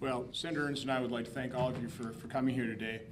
Well, Senator Ernst and I would like to thank all of you for coming here today.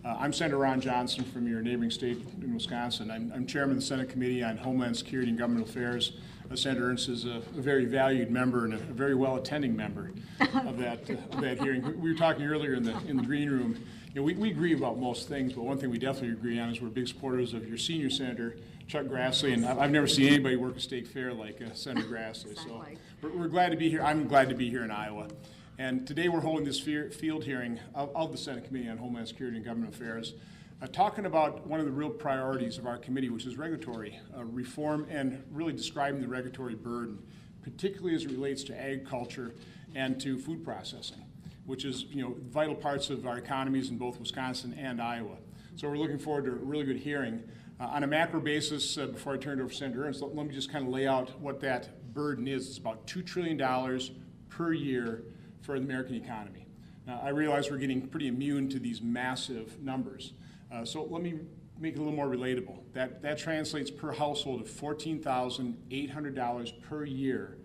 I'm Senator Ron Johnson from your neighboring state in Wisconsin. I'm chairman of the Senate Committee on Homeland Security and Governmental Affairs. Senator Ernst is a very valued member and a very well-attending member of that hearing. We were talking earlier in the green room. You know, we agree about most things, but one thing we definitely agree on is we're big supporters of your senior senator, Chuck Grassley, and I've never seen anybody work a state fair like Senator Grassley. Exactly. So we're glad to be here. I'm glad to be here in Iowa. And today we're holding this field hearing of the Senate Committee on Homeland Security and Government Affairs, talking about one of the real priorities of our committee, which is regulatory reform and really describing the regulatory burden, particularly as it relates to agriculture and to food processing, which is, you know, vital parts of our economies in both Wisconsin and Iowa. So we're looking forward to a really good hearing. On a macro basis, before I turn it over to Senator Ernst, let me just kind of lay out what that burden is. It's about $2 trillion per year for the American economy. Now, I realize we're getting pretty immune to these massive numbers. So let me make it a little more relatable. That translates per household of $14,800 per year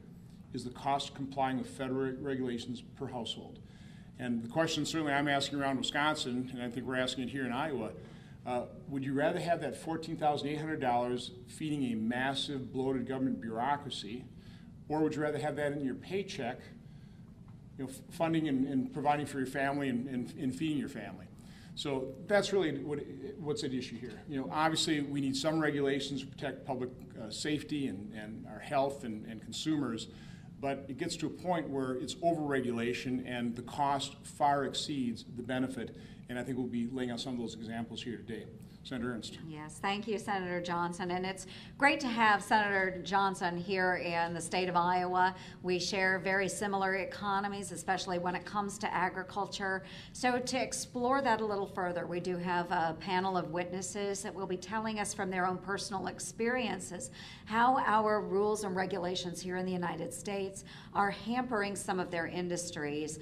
is the cost of complying with federal regulations per household. And the question certainly I'm asking around Wisconsin, and I think we're asking it here in Iowa, would you rather have that $14,800 feeding a massive bloated government bureaucracy, or would you rather have that in your paycheck, you know, funding and providing for your family and feeding your family? So that's really what's at issue here. You know, obviously we need some regulations to protect public safety and our health and consumers, but it gets to a point where it's overregulation and the cost far exceeds the benefit, and I think we'll be laying out some of those examples here today. Senator Ernst. Yes, thank you, Senator Johnson. And it's great to have Senator Johnson here in the state of Iowa. We share very similar economies, especially when it comes to agriculture. So to explore that a little further, we do have a panel of witnesses that will be telling us from their own personal experiences how our rules and regulations here in the United States are hampering some of their industries.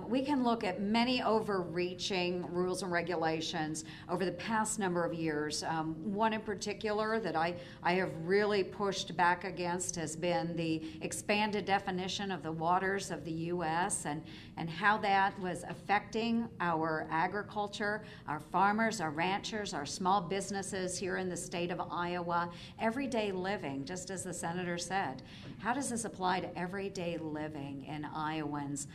We can look at many overreaching rules and regulations over the past number of years. One in particular that I have really pushed back against has been the expanded definition of the waters of the U.S. and how that was affecting our agriculture, our farmers, our ranchers, our small businesses here in the state of Iowa, everyday living, just as the senator said. How does this apply to everyday living in Iowans'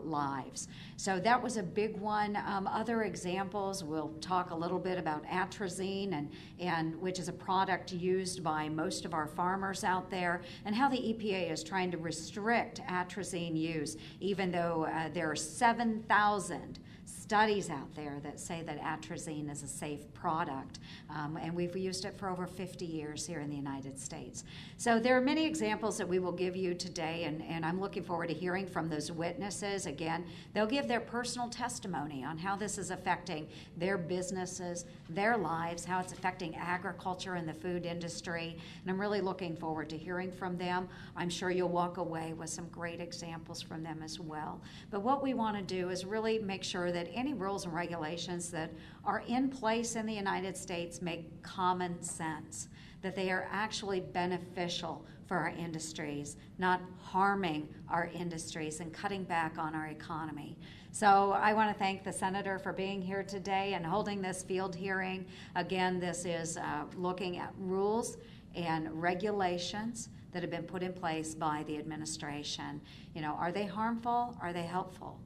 lives? So that was a big one. Other examples, we'll talk a little bit about atrazine, and which is a product used by most of our farmers out there, and how the EPA is trying to restrict atrazine use, even though there are 7,000 studies out there that say that atrazine is a safe product, and we've used it for over 50 years here in the United States. So there are many examples that we will give you today, and I'm looking forward to hearing from those witnesses. Again, they'll give their personal testimony on how this is affecting their businesses, their lives, how it's affecting agriculture and the food industry, and I'm really looking forward to hearing from them. I'm sure you'll walk away with some great examples from them as well. But what we want to do is really make sure that any rules and regulations that are in place in the United States make common sense, that they are actually beneficial for our industries, not harming our industries and cutting back on our economy. So I want to thank the senator for being here today and holding this field hearing. Again, this is looking at rules and regulations that have been put in place by the administration. You know, are they harmful? Are they helpful?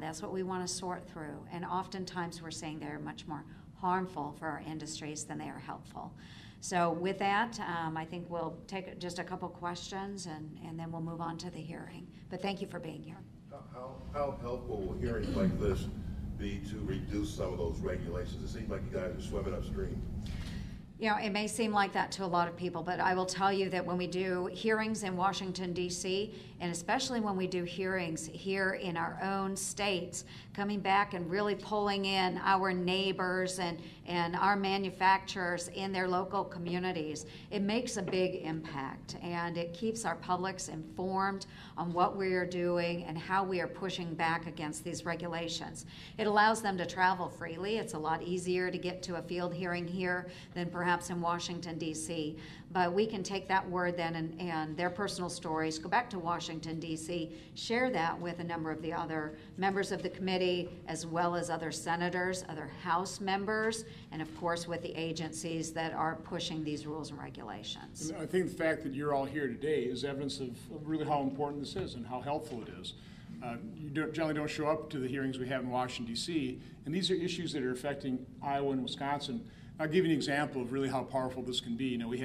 That's what we want to sort through. And oftentimes we're saying they're much more harmful for our industries than they are helpful. So with that, I think we'll take just a couple questions and then we'll move on to the hearing. But thank you for being here. How helpful will hearings like this be to reduce some of those regulations? It seems like you guys are swimming upstream. You know, it may seem like that to a lot of people, but I will tell you that when we do hearings in Washington, D.C., and especially when we do hearings here in our own states, coming back and really pulling in our neighbors and our manufacturers in their local communities, it makes a big impact, and it keeps our publics informed on what we are doing and how we are pushing back against these regulations. It allows them to travel freely. It's a lot easier to get to a field hearing here than perhaps perhaps in Washington, D.C. But we can take that word then and their personal stories, go back to Washington, D.C., share that with a number of the other members of the committee, as well as other senators, other House members, and of course with the agencies that are pushing these rules and regulations. And I think the fact that you're all here today is evidence of really how important this is and how helpful it is. You generally don't show up to the hearings we have in Washington, D.C., and these are issues that are affecting Iowa and Wisconsin. I'll give you an example of really how powerful this can be. You know, we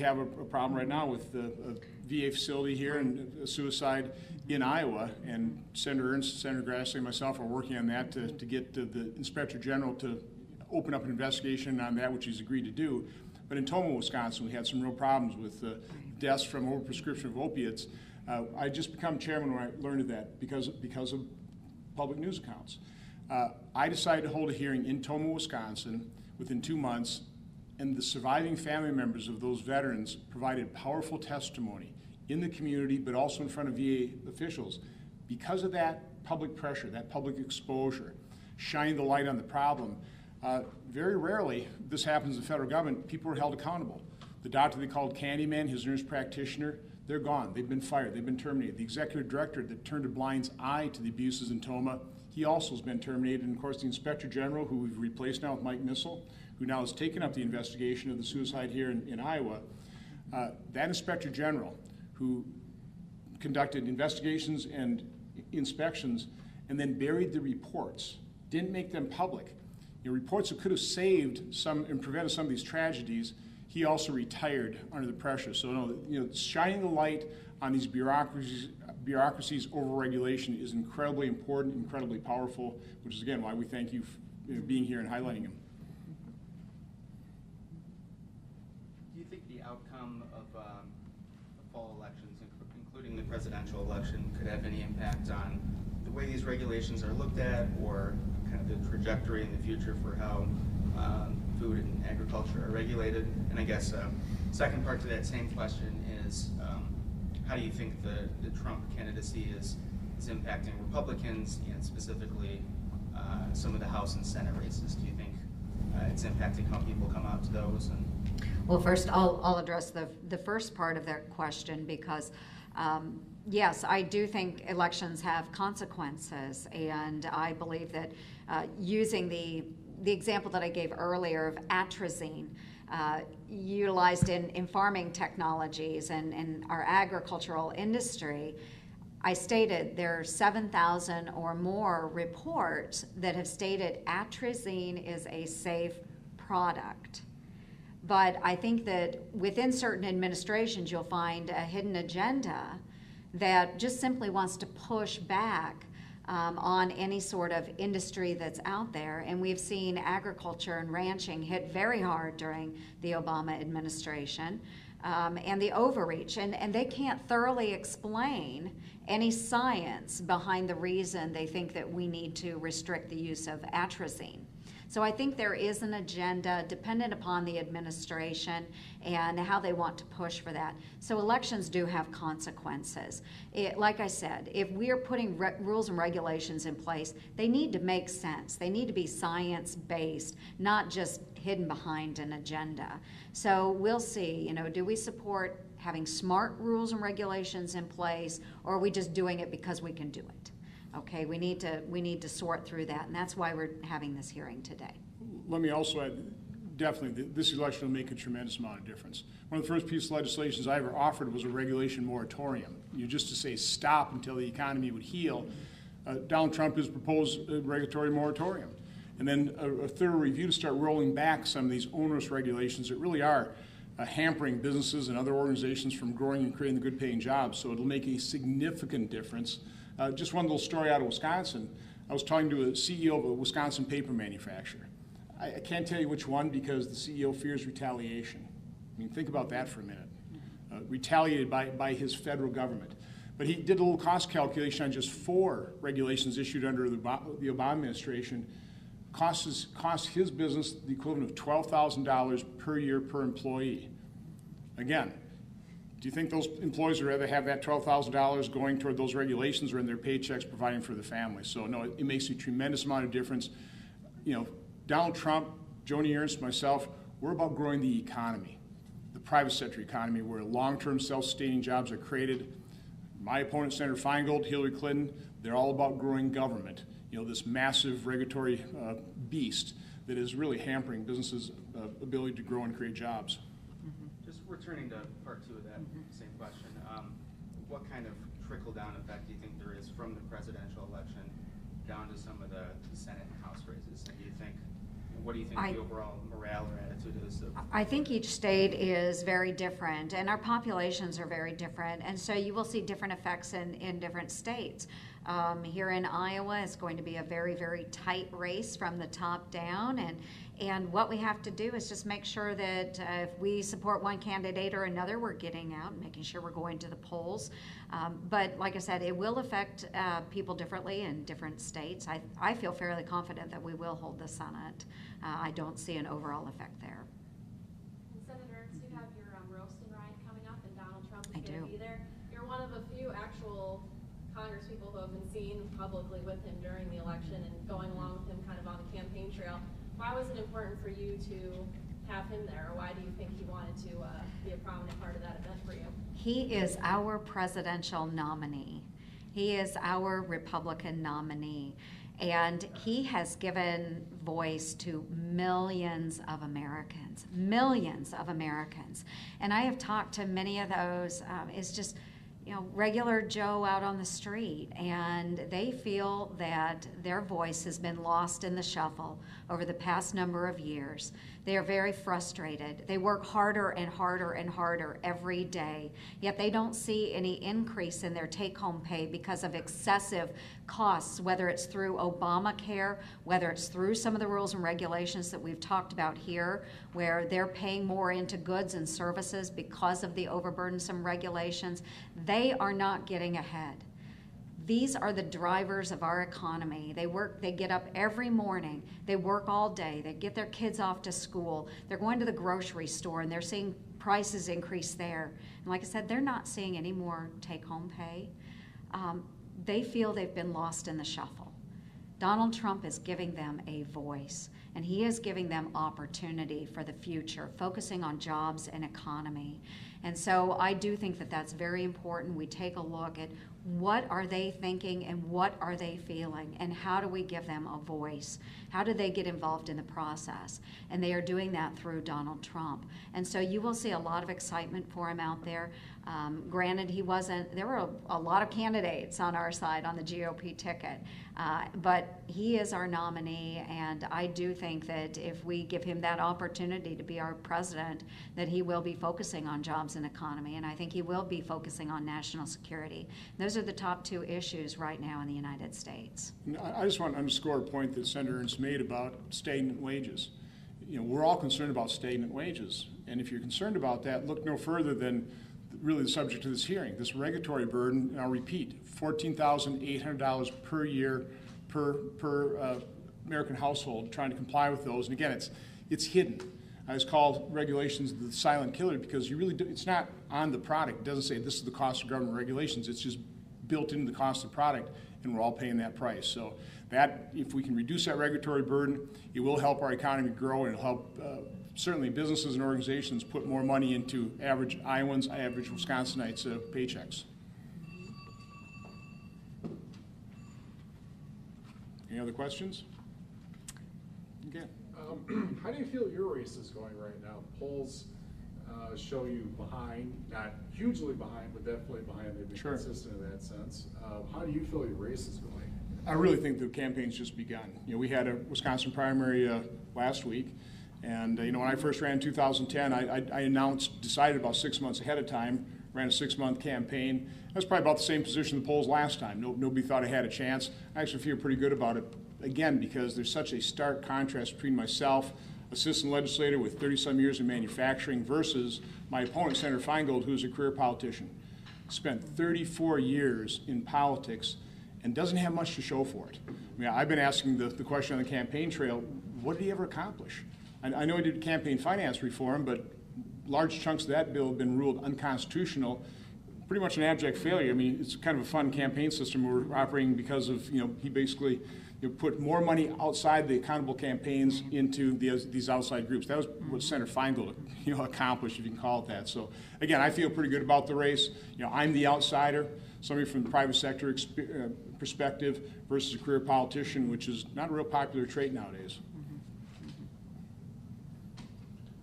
have a problem right now with the VA facility here and a suicide in Iowa, and Senator Ernst, Senator Grassley, and myself are working on that to get the Inspector General to open up an investigation on that, which he's agreed to do. But in Tomah, Wisconsin, we had some real problems with deaths from overprescription of opiates. I just become chairman when I learned of that because of public news accounts. I decided to hold a hearing in Tomah, Wisconsin within 2 months, and the surviving family members of those veterans provided powerful testimony in the community, but also in front of VA officials. Because of that public pressure, that public exposure, shining the light on the problem, very rarely, this happens in the federal government, people are held accountable. The doctor they called Candyman, his nurse practitioner, they're gone. They've been fired. They've been terminated. The executive director that turned a blind eye to the abuses in Tomah, he also has been terminated. And of course, the Inspector General, who we've replaced now with Mike Missel, who now has taken up the investigation of the suicide here in Iowa, that Inspector General, who conducted investigations and inspections and then buried the reports, didn't make them public. You know, reports that could have saved some and prevented some of these tragedies, he also retired under the pressure. So, shining the light on these bureaucracies over regulation is incredibly important, incredibly powerful, which is, again, why we thank you for being here and highlighting them. Do you think the outcome of the fall elections, including the presidential election, could have any impact on the way these regulations are looked at, or kind of the trajectory in the future for how food and agriculture are regulated? And I guess second part to that same question is, how do you think the Trump candidacy is impacting Republicans, and specifically some of the House and Senate races? Do you think it's impacting how people come out to those? Well, first I'll address the first part of that question, because yes, I do think elections have consequences, and I believe that using the example that I gave earlier of atrazine, utilized in farming technologies and our agricultural industry, I stated there are 7,000 or more reports that have stated atrazine is a safe product. But I think that within certain administrations, you'll find a hidden agenda that just simply wants to push back on any sort of industry that's out there. And we've seen agriculture and ranching hit very hard during the Obama administration, and the overreach. And they can't thoroughly explain any science behind the reason they think that we need to restrict the use of atrazine. So I think there is an agenda dependent upon the administration and how they want to push for that. So elections do have consequences. Like I said, if we are putting rules and regulations in place, they need to make sense. They need to be science-based, not just hidden behind an agenda. So we'll see, do we support having smart rules and regulations in place, or are we just doing it because we can do it? Okay, we need to sort through that, and that's why we're having this hearing today. Let me also add, definitely, this election will make a tremendous amount of difference. One of the first pieces of legislation I ever offered was a regulation moratorium. Just to say stop until the economy would heal. Donald Trump has proposed a regulatory moratorium. And then a thorough review to start rolling back some of these onerous regulations that really are hampering businesses and other organizations from growing and creating the good paying jobs. So it'll make a significant difference. Just one little story out of Wisconsin. I was talking to a CEO of a Wisconsin paper manufacturer. I can't tell you which one because the CEO fears retaliation. I mean, think about that for a minute. Retaliated by his federal government. But he did a little cost calculation on just 4 regulations issued under the Obama administration. Cost his business the equivalent of $12,000 per year per employee. Again, do you think those employees would rather have that $12,000 going toward those regulations or in their paychecks providing for the family? So no, it makes a tremendous amount of difference. Donald Trump, Joni Ernst, myself, We're about growing the economy, the private sector economy, where long-term self-sustaining jobs are created. My opponent, Senator Feingold, Hillary Clinton, they're all about growing government. You know, this massive regulatory beast that is really hampering businesses' ability to grow and create jobs. Just returning to part two of that same question, what kind of trickle-down effect do you think there is from the presidential election down to some of the Senate and House races? And what do you think the overall morale or attitude is? I think each state is very different, and our populations are very different, and so you will see different effects in different states. Here in Iowa, it's going to be a very, very tight race from the top down, and what we have to do is just make sure that if we support one candidate or another, we're getting out and making sure we're going to the polls. But like I said, it will affect people differently in different states. I feel fairly confident that we will hold the Senate. I don't see an overall effect there. And Senator Ernst, you have your roast and ride coming up, and Donald Trump is I going to do. be there. You're one of a few actual Congresspeople who have been seen publicly with him during the election and going along with him kind of on the campaign trail. Why was it important for you to have him there, or why do you think he wanted to be a prominent part of that event for you? He is our presidential nominee. He is our Republican nominee. And he has given voice to millions of Americans. And I have talked to many of those. It's just, you know, regular Joe out on the street, and they feel that their voice has been lost in the shuffle over the past number of years. They are very frustrated. They work harder and harder and harder every day, yet they don't see any increase in their take-home pay because of excessive costs, whether it's through Obamacare, whether it's through some of the rules and regulations that we've talked about here, where they're paying more into goods and services because of the overburdensome regulations. They are not getting ahead. These are the drivers of our economy. They get up every morning, they work all day, they get their kids off to school, they're going to the grocery store and they're seeing prices increase there. And like I said, they're not seeing any more take-home pay. They feel they've been lost in the shuffle. Donald Trump is giving them a voice, and he is giving them opportunity for the future, focusing on jobs and economy. And so I do think that that's very important. We take a look at what are they thinking and what are they feeling, and how do we give them a voice? How do they get involved in the process? And they are doing that through Donald Trump. And so you will see a lot of excitement for him out there. Granted, there were a lot of candidates on our side on the GOP ticket, but he is our nominee, and I do think that if we give him that opportunity to be our president, that he will be focusing on jobs and economy, and I think he will be focusing on national security. Those are the top two issues right now in the United States. I just want to underscore a point that Senator Ernst made about stagnant wages. You know, we're all concerned about stagnant wages, and if you're concerned about that, look no further than really the subject of this hearing, this regulatory burden. And I'll repeat, $14,800 per year per American household, trying to comply with those. And again, it's hidden. I just call regulations the silent killer, because you really it's not on the product. It doesn't say this is the cost of government regulations. It's just built into the cost of the product, and we're all paying that price. So that, if we can reduce that regulatory burden, it will help our economy grow, and it'll help certainly businesses and organizations put more money into average Iowans, average Wisconsinites' paychecks. Any other questions? Okay. How do you feel your race is going right now? Polls show you behind, not hugely behind, but definitely behind. They've been Sure. consistent in that sense. How do you feel your race is going? I really think the campaign's just begun. You know, we had a Wisconsin primary last week, and you know, when I first ran in 2010, I decided about 6 months ahead of time, ran a 6-month campaign. I was probably about the same position in the polls last time. Nobody thought I had a chance. I actually feel pretty good about it, again, because there's such a stark contrast between myself, assistant legislator with 30-some years in manufacturing, versus my opponent, Senator Feingold, who's a career politician. Spent 34 years in politics and doesn't have much to show for it. I mean, I've been asking the question on the campaign trail, what did he ever accomplish? I know he did campaign finance reform, but large chunks of that bill have been ruled unconstitutional pretty much an abject failure. I mean, it's kind of a fun campaign system we're operating because of, he basically put more money outside the accountable campaigns into these outside groups. That was what Senator Feingold, accomplished, if you can call it that. So again, I feel pretty good about the race. I'm the outsider, somebody from the private sector perspective versus a career politician, which is not a real popular trait nowadays.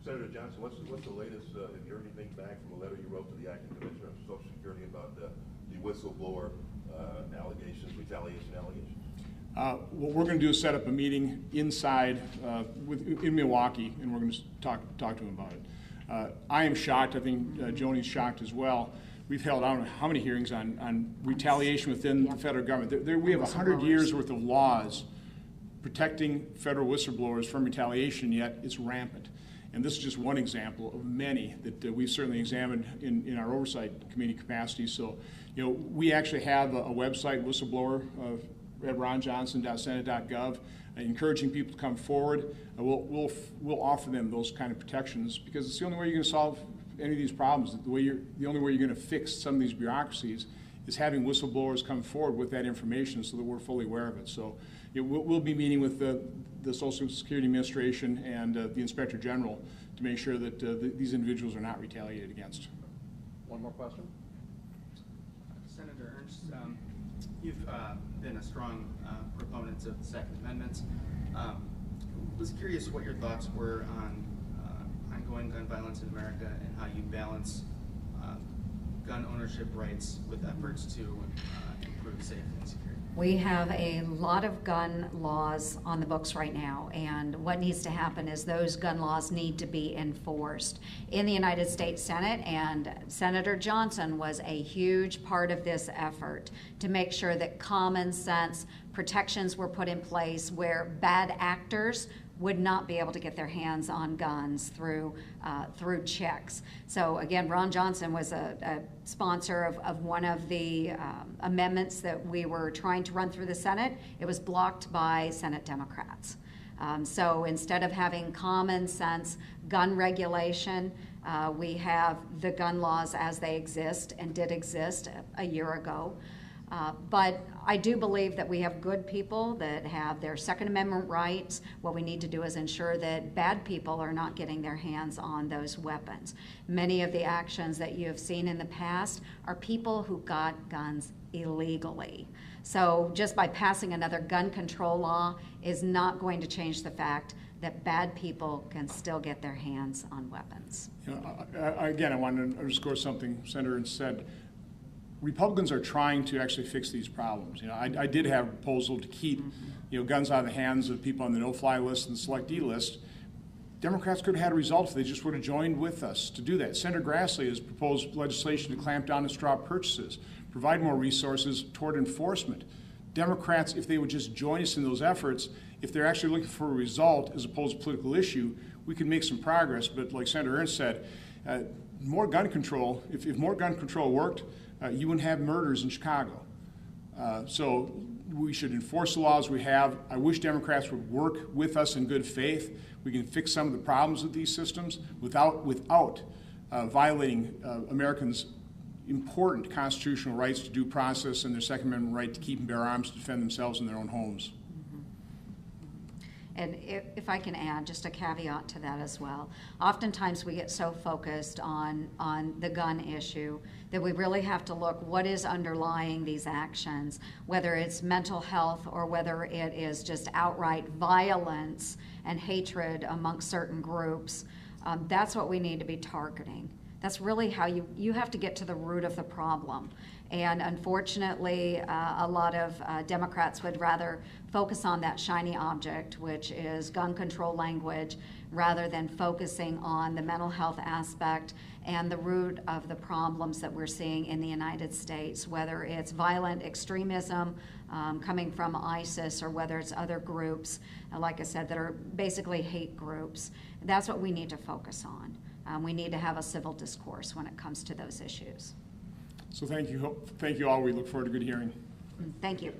Senator Johnson, what's the latest, have you heard anything back from a letter you wrote to the acting commissioner of Social Security about the whistleblower allegations, retaliation allegations? What we're going to do is set up a meeting inside in Milwaukee, and we're going to talk to him about it. I am shocked. I think Joni's shocked as well. We've held, I don't know how many hearings on retaliation within the federal government. We have 100 years worth of laws protecting federal whistleblowers from retaliation, yet it's rampant. And this is just one example of many that we've certainly examined in our oversight committee capacity. So, we actually have a website, whistleblower, at ronjohnson.senate.gov, encouraging people to come forward. We'll offer them those kind of protections because it's the only way you're going to solve any of these problems. The only way you're going to fix some of these bureaucracies is having whistleblowers come forward with that information so that we're fully aware of it. So we'll be meeting with the Social Security Administration and the Inspector General to make sure that these individuals are not retaliated against. One more question? Senator Ernst, you've been a strong proponent of the Second Amendment. Was curious what your thoughts were on ongoing gun violence in America and how you balance gun ownership rights with efforts to improve safety and security. We have a lot of gun laws on the books right now, and what needs to happen is those gun laws need to be enforced in the United States Senate, and Senator Johnson was a huge part of this effort to make sure that common sense protections were put in place where bad actors would not be able to get their hands on guns through checks. So again, Ron Johnson was a sponsor of one of the amendments that we were trying to run through the Senate. It was blocked by Senate Democrats. So instead of having common sense gun regulation, we have the gun laws as they exist and did exist a year ago. But I do believe that we have good people that have their Second Amendment rights. What we need to do is ensure that bad people are not getting their hands on those weapons. Many of the actions that you have seen in the past are people who got guns illegally. So just by passing another gun control law is not going to change the fact that bad people can still get their hands on weapons. Again, I want to underscore something Senator Ernst said. Republicans are trying to actually fix these problems. I did have a proposal to keep, guns out of the hands of people on the no-fly list and the selectee list. Democrats could have had a result if they just would have joined with us to do that. Senator Grassley has proposed legislation to clamp down on straw purchases, provide more resources toward enforcement. Democrats, if they would just join us in those efforts, if they're actually looking for a result as opposed to a political issue, we could make some progress. But like Senator Ernst said, more gun control, if more gun control worked, you wouldn't have murders in Chicago. So we should enforce the laws we have. I wish Democrats would work with us in good faith. We can fix some of the problems with these systems without violating Americans' important constitutional rights to due process and their Second Amendment right to keep and bear arms to defend themselves in their own homes. And if I can add just a caveat to that as well, oftentimes we get so focused on the gun issue that we really have to look what is underlying these actions, whether it's mental health or whether it is just outright violence and hatred amongst certain groups. That's what we need to be targeting. That's really how you have to get to the root of the problem. And unfortunately, a lot of Democrats would rather focus on that shiny object, which is gun control language, rather than focusing on the mental health aspect and the root of the problems that we're seeing in the United States, whether it's violent extremism coming from ISIS or whether it's other groups, like I said, that are basically hate groups. That's what we need to focus on. We need to have a civil discourse when it comes to those issues. So thank you all. We look forward to a good hearing. Thank you.